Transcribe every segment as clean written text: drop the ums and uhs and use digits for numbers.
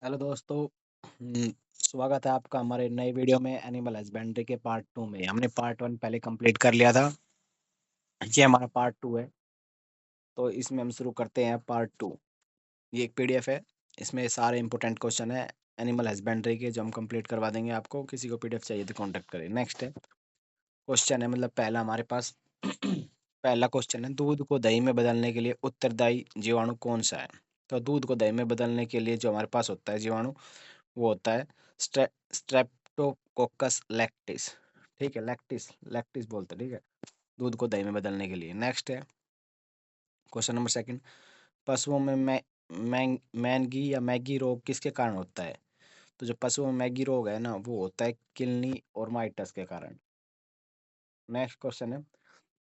Hello दोस्तों। स्वागत है आपका हमारे नए वीडियो में एनिमल हस्बेंड्री के पार्ट 2 में। हमने पार्ट 1 पहले कंप्लीट कर लिया था। ये हमारा पार्ट 2 है, तो इसमें हम शुरू करते हैं पार्ट 2। ये एक पीडीएफ है, इसमें सारे इंपॉर्टेंट क्वेश्चन है एनिमल हस्बेंड्री के, जो हम कंप्लीट करवा देंगे आपको। किसी को पीडीएफ चाहिए तो कांटेक्ट करें। नेक्स्ट है क्वेश्चन है, मतलब पहला हमारे पास पहला क्वेश्चन है, दूध को दही में बदलने के लिए उत्तरदायी जीवाणु कौन सा है? तो दूध को दही में बदलने के लिए जो हमारे पास होता है जीवाणु, वो होता है स्ट्रेप्टोकोकस लैक्टिस। ठीक है, लैक्टिस लैक्टिस बोलते हैं। ठीक है, दूध को दही में बदलने के लिए। नेक्स्ट है क्वेश्चन नंबर सेकंड, पशुओं में मैंगी या मैगी रोग किसके कारण होता है? तो जो पशुओं में मैगी रोग है ना, वो होता है किलनी और माइटस के कारण। नेक्स्ट क्वेश्चन है,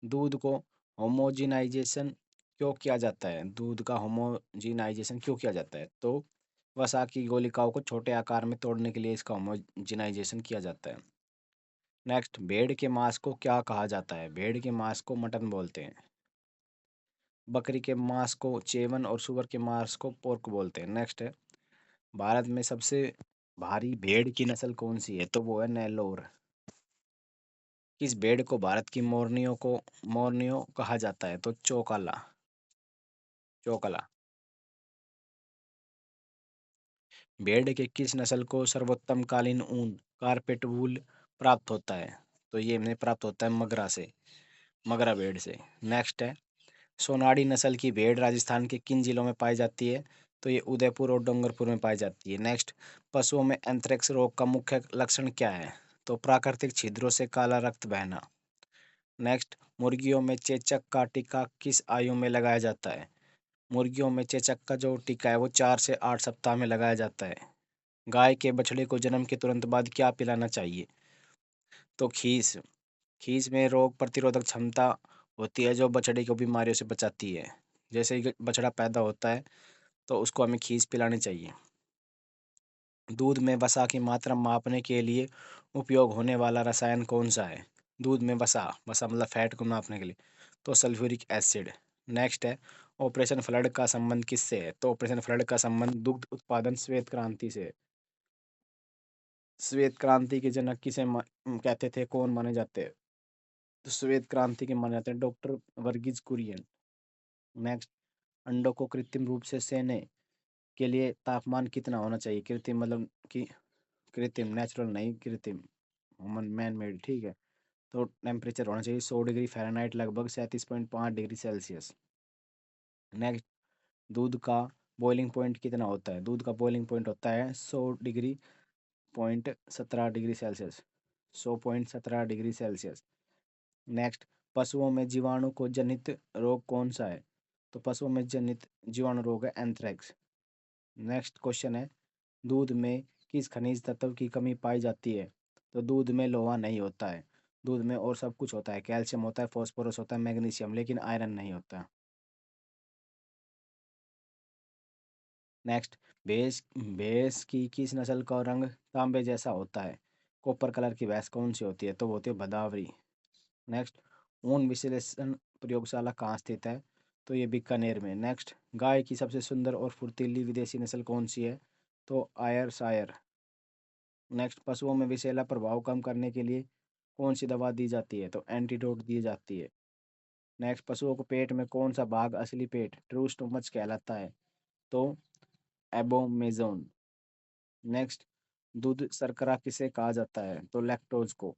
दूध को होमोजिनाइजेशन क्यों किया जाता है? दूध का होमोजिनाइजेशन क्यों किया जाता है? तो वसा की गोलिकाओं को छोटे आकार में तोड़ने के लिए इसका होमोजिनाइजेशन किया जाता है। नेक्स्ट, भेड़ के मांस को क्या कहा जाता है? भेड़ के मांस को मटन बोलते हैं। बकरी के मांस को चेवन और सुअर के मांस को पोर्क बोलते हैं। नेक्स्ट है, भारत में सबसे भारी भेड़ की नस्ल कौन सी है? तो वो है नेलोर। किस भेड़ को भारत की मोरनियों कहा जाता है? तो चोकाला चोकला। भेड़ के किस नस्ल को सर्वोत्तम कालीन ऊन कारपेट वूल प्राप्त होता है? तो ये इन्हें प्राप्त होता है मगरा से, मगरा भेड़ से। नेक्स्ट है, सोनाड़ी नस्ल की भेड़ राजस्थान के किन जिलों में पाई जाती है? तो ये उदयपुर और डूंगरपुर में पाई जाती है। नेक्स्ट, पशुओं में एंथ्रेक्स रोग का मुख्य लक्षण क्या है? तो प्राकृतिक छिद्रों से काला रक्त बहना। नेक्स्ट, मुर्गियों में चेचक का टीका किस आयु में लगाया जाता है? मुर्गियों में चेचक का जो टीका है वो 4 से 8 सप्ताह में लगाया जाता है। गाय के बछड़े को जन्म के तुरंत बाद क्या पिलाना चाहिए? तो खीस। खीस में रोग प्रतिरोधक क्षमता होती है जो बछड़े को बीमारियों से बचाती है। जैसे ही बछड़ा पैदा होता है तो उसको हमें खीस पिलानी चाहिए। दूध में वसा की मात्रा मापने के लिए उपयोग होने वाला रसायन कौन सा है? दूध में वसा वसा मतलब फैट को नापने के लिए, तो सल्फ्यूरिक एसिड। नेक्स्ट है, ऑपरेशन फ्लड का संबंध किससे है? तो ऑपरेशन फ्लड का संबंध दुग्ध उत्पादन श्वेत क्रांति से है। श्वेत क्रांति के जनक किसे कहते थे, कौन माने जाते हैं? तो श्वेत क्रांति के माने जाते हैं डॉक्टर वर्गीज कुरियन। नेक्स्ट, अंडों को कृत्रिम रूप से सेने के लिए तापमान कितना होना चाहिए? कृत्रिम मतलब कि कृत्रिम, नेचुरल नहीं, कृत्रिम मैन मेड। ठीक है, तो टेम्परेचर होना चाहिए 100 डिग्री फ़ारेनहाइट, लगभग 37.5 डिग्री सेल्सियस। नेक्स्ट, दूध का बॉइलिंग पॉइंट कितना होता है? दूध का बॉइलिंग पॉइंट होता है 100 degree 17 degree Celsius, 100.17 degree Celsius. Next, पशुओं में जीवाणु को जनित रोग कौन सा है? तो पशुओं में जनित जीवाणु रोग है एंथ्रेक्स। नेक्स्ट क्वेश्चन है, दूध में किस खनिज तत्व की कमी पाई जाती है? तो दूध में लोहा नहीं होता है। दूध में और सब कुछ होता है, कैल्शियम होता है, फास्फोरस होता है, मैग्नीशियम, लेकिन आयरन नहीं होता। नेक्स्ट, भैंस भैंस की किस नस्ल का रंग तांबे जैसा होता है? कॉपर कलर की भैंस कौन सी होती है? तो वो होती है भदावरी। नेक्स्ट, ऊन विश्लेषण प्रयोगशाला कहाँ स्थित है? तो ये बीकानेर में। नेक्स्ट, गाय की सबसे सुंदर और फुर्तीली विदेशी नस्ल कौन सी है? तो आयर शायर। नेक्स्ट, पशुओं में विषैला प्रभाव कम करने के लिए कौन सी दवा दी जाती है? तो एंटीडोट दी जाती है। नेक्स्ट, पशुओं को पेट में कौन सा भाग असली पेट ट्रू स्टोमच कहलाता है? तो एबोमेजोन। नेक्स्ट, दूध शर्करा किसे कहा जाता है? तो लैक्टोज को।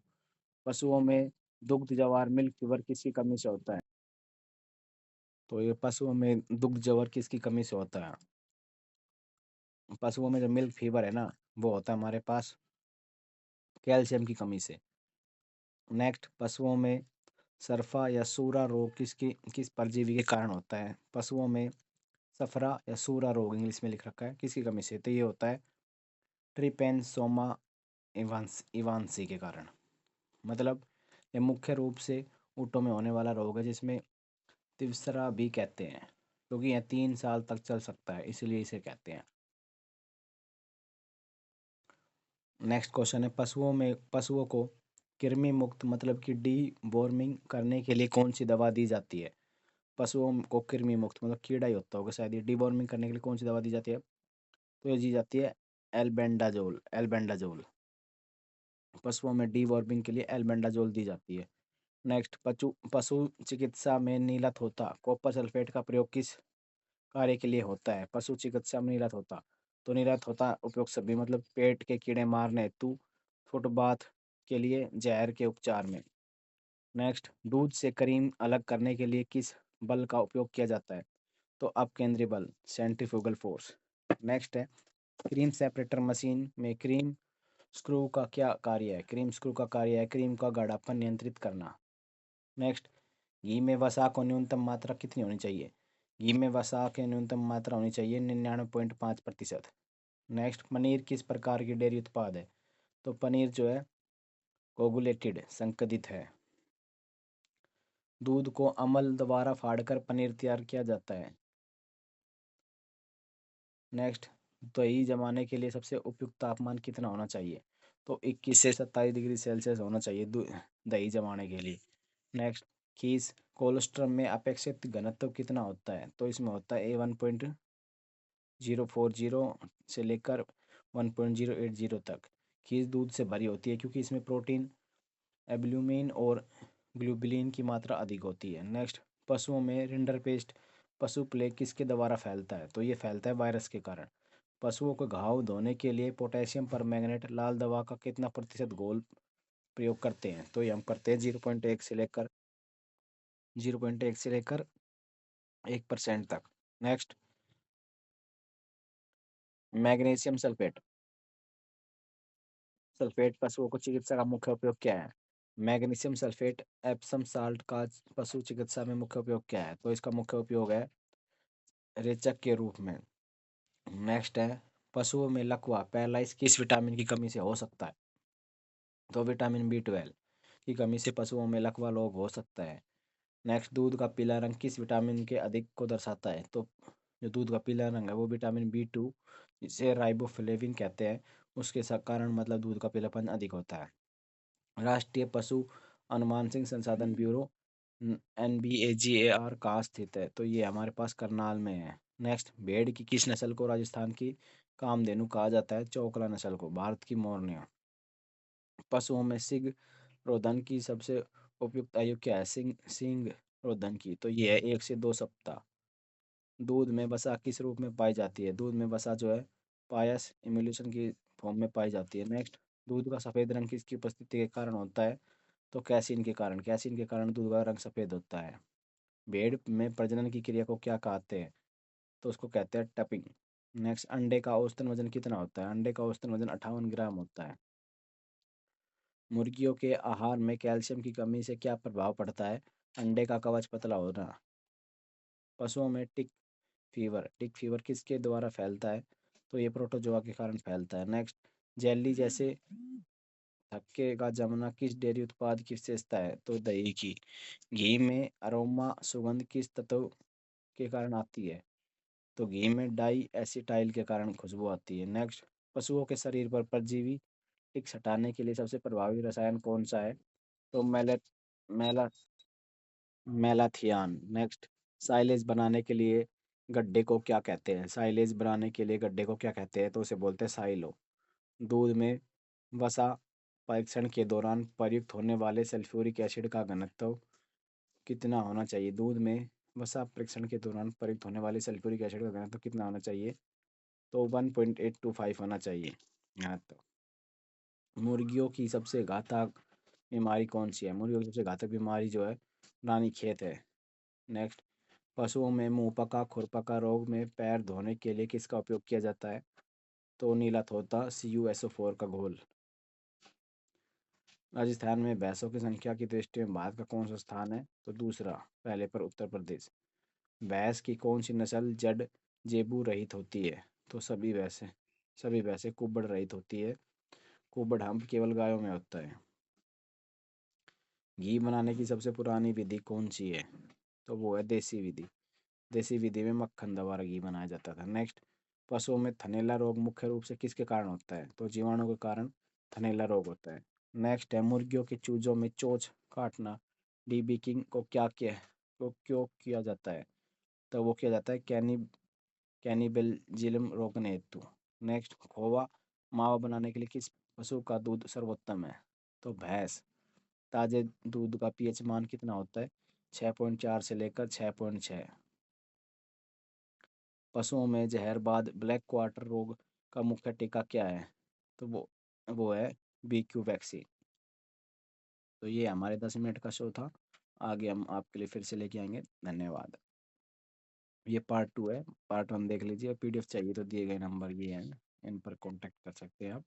पशुओं में दुग्ध जवार मिल्क फीवर किसकी कमी से होता है? तो ये पशुओं में दुग्ध जवर किसकी कमी से होता है? पशुओं में जो मिल्क फीवर है ना, वो होता है हमारे पास कैल्शियम की कमी से। नेक्स्ट, पशुओं में सरफा या सूरा रोग किस परजीवी के कारण होता है? पशुओं में सफरा या सूरा रोग इंग्लिश में लिख रखा है, किसकी कमी से? तो ये होता है ट्रिपेनसोमा इवांसी के कारण। मतलब ये मुख्य रूप से ऊँटों में होने वाला रोग है, जिसमें तिवसरा भी कहते हैं, क्योंकि यह 3 साल तक चल सकता है, इसलिए इसे कहते हैं। नेक्स्ट क्वेश्चन है, पशुओं को कृमि मुक्त मतलब कि डी वॉर्मिंग करने के लिए कौन सी दवा दी जाती है? पशुओं को कृमि मुक्त मतलब कीड़ा ही होता होगा शायद, ये डिवॉर्मिंग करने के लिए कौन सी दवा दी जाती है? तो ये दी जाती है एल्बेंडाजोल। पशुओं में डीवॉर्मिंग के लिए एल्बेंडाजोल दी जाती है। नेक्स्ट, पशु पशु चिकित्सा में नीला थोथा कॉपर सल्फेट का प्रयोग किस कार्य के लिए होता है? पशु चिकित्सा में नीला थोथा, तो नीला थोथा उपयोग सभी मतलब पेट के कीड़े मारने हेतु, फुटबाथ के लिए, जहर के उपचार में। नेक्स्ट, दूध से क्रीम अलग करने के लिए किस बल का उपयोग किया जाता है? तो अपकेंद्री बल, सेंट्रीफ्यूगल फोर्स। नेक्स्ट है, क्रीम सेपरेटर मशीन में क्रीम स्क्रू का क्या कार्य है? क्रीम स्क्रू का कार्य है क्रीम का गाढ़ापन नियंत्रित करना। नेक्स्ट, घी में वसा को न्यूनतम मात्रा कितनी होनी चाहिए? घी में वसा की न्यूनतम मात्रा होनी चाहिए 99.5%। नेक्स्ट, पनीर किस प्रकार की डेयरी उत्पाद है? तो पनीर जो है कोगुलेटेड संकदित है। दूध को अमल द्वारा फाड़कर पनीर तैयार किया जाता है। नेक्स्ट, दही जमाने के लिए सबसे उपयुक्त तापमान कितना होना चाहिए? तो 21 से 27 डिग्री सेल्सियस होना चाहिए दही जमाने के लिए। नेक्स्ट, खीस कोलेस्ट्रॉल में अपेक्षित घनत्व कितना होता है? तो इसमें होता है A1.040 से लेकर 1.080 तक। खीस दूध से भरी होती है क्योंकि इसमें प्रोटीन, एल्ब्यूमिन और ग्लोबुलिन की मात्रा अधिक होती है। नेक्स्ट, पशुओं में रिंडरपेस्ट पशु प्लेग किसके द्वारा फैलता है? तो ये फैलता है वायरस के कारण। पशुओं को घाव धोने के लिए पोटेशियम परमैंगनेट लाल दवा का कितना प्रतिशत घोल प्रयोग करते हैं? तो ये हम करते हैं 0.1 से लेकर 1% तक। नेक्स्ट, मैग्नीशियम सल्फेट सल्फेट पशुओं को चिकित्सा का मुख्य उपयोग क्या है? मैग्नीशियम सल्फेट एप्सम साल्ट का पशु चिकित्सा में मुख्य उपयोग क्या है? तो इसका मुख्य उपयोग है रेचक के रूप में। नेक्स्ट है, पशुओं में लकवा पैरालाइज किस विटामिन की कमी से हो सकता है? तो विटामिन B12 की कमी से पशुओं में लकवा रोग हो सकता है। नेक्स्ट, दूध का पीला रंग किस विटामिन के अधिक को दर्शाता है? तो जो दूध का पीला रंग है वो विटामिन B2 जिसे राइबोफ्लेविन कहते हैं उसके कारण मतलब दूध का पीलापन अधिक होता है। राष्ट्रीय पशु अनुमानसिंह संसाधन ब्यूरो NBAGAR कहाँ स्थित है? तो ये हमारे पास करनाल में है। नेक्स्ट, भेड़ की किस नस्ल को राजस्थान की कामधेनु कहा जाता है? चौकला नस्ल को, भारत की मोरनिया। पशुओं में सिंग रोधन की सबसे उपयुक्त आयु क्या है? सिंग रोधन की, तो ये है 1 से 2 सप्ताह। दूध में वसा किस रूप में पाई जाती है? दूध में वसा जो है पायस इम्यूलेशन की फॉर्म में पाई जाती है। नेक्स्ट, दूध का सफेद रंग किसकी उपस्थिति के कारण होता है? तो कैसीन के कारण दूध का रंग सफेद होता है। भेड़ में प्रजनन की क्रिया को क्या कहते हैं? तो उसको कहते हैं टपिंग। नेक्स्ट, अंडे का औसतन वजन कितना होता है? अंडे का औसतन वजन 58 ग्राम होता है। मुर्गियों के आहार में कैल्शियम की कमी से क्या प्रभाव पड़ता है? अंडे का कवच पतला होना। पशुओं में टिक फीवर किसके द्वारा फैलता है? तो ये प्रोटोजोआ के कारण फैलता है। नेक्स्ट, जेली जैसे थक्के का जमना किस डेयरी उत्पाद की विशेषता है? तो दही की। घी में अरोमा सुगंध किस तत्व के कारण आती है? तो घी में डाई एसिटाइल के कारण खुशबू आती है। नेक्स्ट, पशुओं के शरीर पर परजीवी टिक्स हटाने के लिए सबसे प्रभावी रसायन कौन सा है? तो मेला मेलाथियान। नेक्स्ट, साइलेज बनाने के लिए गड्ढे को क्या कहते हैं? साइलेज बनाने के लिए गड्ढे को क्या कहते हैं? तो उसे बोलते हैं साइलो। दूध में वसा परीक्षण के दौरान प्रयुक्त होने वाले सल्फ्यूरिक एसिड का घनत्व कितना होना चाहिए? दूध में वसा परीक्षण के दौरान प्रयुक्त होने वाले सल्फ्यूरिक एसिड का घनत्व कितना होना चाहिए? तो 1.825 होना चाहिए घनत्व। मुर्गियों की सबसे घातक बीमारी कौन सी है? मुर्गियों की सबसे घातक बीमारी जो है रानीखेत है। नेक्स्ट, पशुओं में मुंहपका खुरपका रोग में पैर धोने के लिए किसका उपयोग किया जाता है? तो नीला तोता CuSO4 का घोल। राजस्थान में भैंसों की संख्या की दृष्टि में भारत का कौन सा स्थान है? तो दूसरा, पहले पर उत्तर प्रदेश। भैंस की कौन सी नस्ल जड़ जेबू रहित होती है? तो सभी भैंसें कुबड़ रहित होती है। कुबड़ हम्प केवल गायों में होता है। घी बनाने की सबसे पुरानी विधि कौन सी है? तो वो है देसी विधि। देसी विधि में मक्खन द्वारा घी बनाया जाता था। नेक्स्ट, पशुओं में थनैला रोग मुख्य रूप से किसके कारण होता है? तो जीवाणु के कारण थनैला रोग होता है। नेक्स्ट है, मुर्गियों के चूजों में चोंच काटना डीबिकिंग को क्यों किया जाता है? तो वो किया जाता है कैनिबेलिज्म रोकने हेतु। नेक्स्ट, खोवा मावा बनाने के लिए किस पशु का दूध सर्वोत्तम है? तो भैंस। ताजे दूध का पीएच मान कितना होता है? 6.4 से लेकर 6.6। पशुओं में जहरबाद ब्लैक क्वार्टर रोग का मुख्य टीका क्या है? तो वो है BQ वैक्सीन। तो ये हमारे 10 मिनट का शो था। आगे हम आपके लिए फिर से लेके आएंगे। धन्यवाद। ये पार्ट 2 है। पार्ट 1 देख लीजिए। PDF चाहिए तो दिए गए नंबर ये हैं, इन पर कांटेक्ट कर सकते हैं आप।